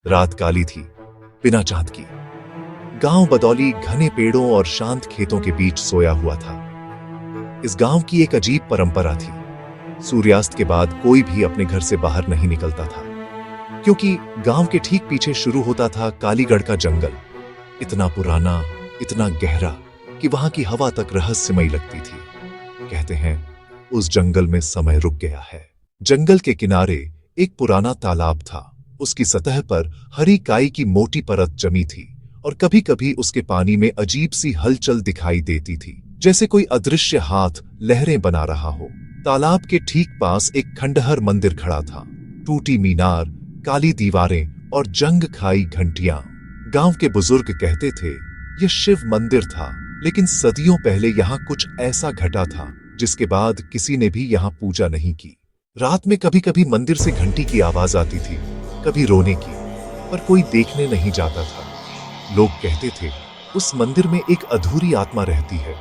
रात काली थी, बिना चांद की। गांव बदौली घने पेड़ों और शांत खेतों के बीच सोया हुआ था। इस गांव की एक अजीब परंपरा थी। सूर्यास्त के बाद कोई भी अपने घर से बाहर नहीं निकलता था, क्योंकि गांव के ठीक पीछे शुरू होता था कालीगढ़ का जंगल। इतना पुराना, इतना गहरा कि वहां की हवा तक रहस्यमयी लगती थी। कहते हैं उस जंगल में समय रुक गया है। जंगल के किनारे एक पुराना तालाब था। उसकी सतह पर हरी काई की मोटी परत जमी थी और कभी-कभी उसके पानी में अजीब सी हलचल दिखाई देती थी, जैसे कोई अदृश्य हाथ लहरें बना रहा हो। तालाब के ठीक पास एक खंडहर मंदिर खड़ा था। टूटी मीनार, काली दीवारें और जंग खाई घंटियां। गांव के बुजुर्ग कहते थे यह शिव मंदिर था, लेकिन सदियों पहले यहां कुछ ऐसा घटा था जिसके बाद किसी ने भी यहां पूजा नहीं की। रात में कभी-कभी मंदिर से घंटी की आवाज आती थी, कभी रोने की, पर कोई देखने नहीं जाता था। लोग कहते थे उस मंदिर में एक अधूरी आत्मा रहती है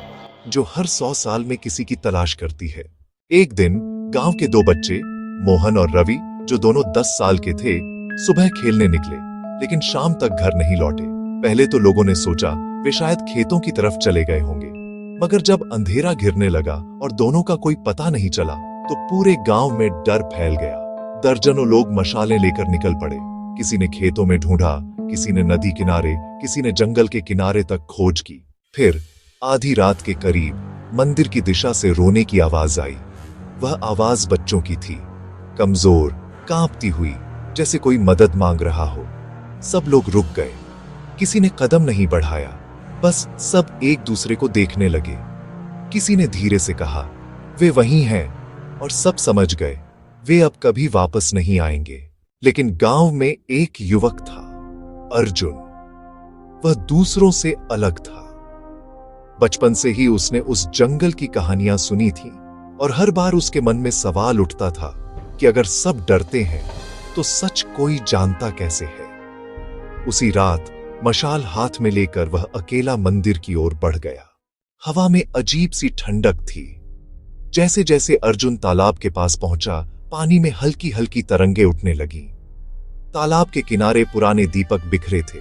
जो हर 100 साल में किसी की तलाश करती है। एक दिन गांव के दो बच्चे, मोहन और रवि, जो दोनों 10 साल के थे, सुबह खेलने निकले, लेकिन शाम तक घर नहीं लौटे। पहले तो लोगों ने सोचा वे शायद खेतों की तरफ चले गए होंगे, मगर जब अंधेरा घिरने लगा और दोनों का कोई पता नहीं चला, तो पूरे गांव में डर फैल गया। दर्जनों लोग मशालें लेकर निकल पड़े। किसी ने खेतों में ढूंढा, किसी ने नदी किनारे, किसी ने जंगल के किनारे तक खोज की। फिर आधी रात के करीब मंदिर की दिशा से रोने की आवाज आई। वह आवाज बच्चों की थी, कमजोर, कांपती हुई, जैसे कोई मदद मांग रहा हो। सब लोग रुक गए, किसी ने कदम नहीं बढ़ाया, बस सब एक दूसरे को देखने लगे। किसी ने धीरे से कहा, वे वहीं हैं, और सब समझ गए वे अब कभी वापस नहीं आएंगे। लेकिन गांव में एक युवक था, अर्जुन। वह दूसरों से अलग था। बचपन से ही उसने उस जंगल की कहानियां सुनी थी और हर बार उसके मन में सवाल उठता था कि अगर सब डरते हैं तो सच कोई जानता कैसे है। उसी रात मशाल हाथ में लेकर वह अकेला मंदिर की ओर बढ़ गया। हवा में अजीब सी ठंडक थी। जैसे जैसे अर्जुन तालाब के पास पहुंचा, पानी में हल्की हल्की तरंगे उठने लगी। तालाब के किनारे पुराने दीपक बिखरे थे,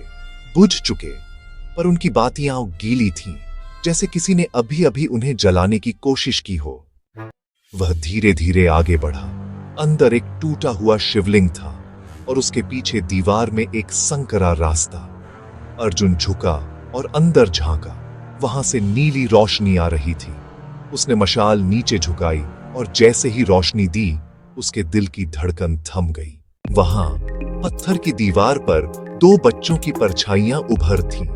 बुझ चुके, पर उनकी बातियां गीली थीं, जैसे किसी ने अभी अभी उन्हें जलाने की कोशिश की हो। वह धीरे धीरे आगे बढ़ा। अंदर एक टूटा हुआ शिवलिंग था और उसके पीछे दीवार में एक संकरा रास्ता। अर्जुन झुका और अंदर झांका। वहां से नीली रोशनी आ रही थी। उसने मशाल नीचे झुकाई और जैसे ही रोशनी दी, उसके दिल की धड़कन थम गई। वहां पत्थर की दीवार पर दो बच्चों की परछाइयां उभर थीं,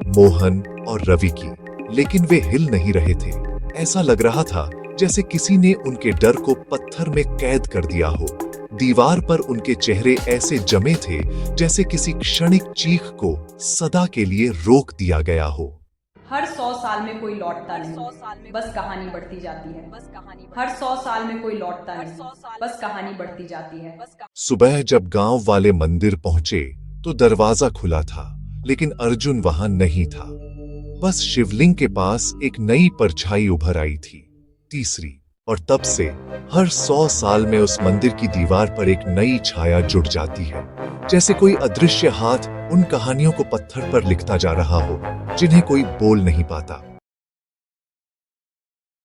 मोहन और रवि की, लेकिन वे हिल नहीं रहे थे। ऐसा लग रहा था जैसे किसी ने उनके डर को पत्थर में कैद कर दिया हो। दीवार पर उनके चेहरे ऐसे जमे थे जैसे किसी क्षणिक चीख को सदा के लिए रोक दिया गया हो। हर 100 साल में कोई लौटता नहीं, बस कहानी बढ़ती जाती है। हर 100 साल में कोई लौटता नहीं, बस कहानी बढ़ती जाती है। सुबह जब गांव वाले मंदिर पहुंचे तो दरवाजा खुला था, लेकिन अर्जुन वहां नहीं था। बस शिवलिंग के पास एक नई परछाई उभर आई थी, तीसरी। और तब से हर 100 साल में उस मंदिर की दीवार पर एक नई छाया जुड़ जाती है, जैसे कोई अदृश्य हाथ उन कहानियों को पत्थर पर लिखता जा रहा हो जिन्हें कोई बोल नहीं पाता।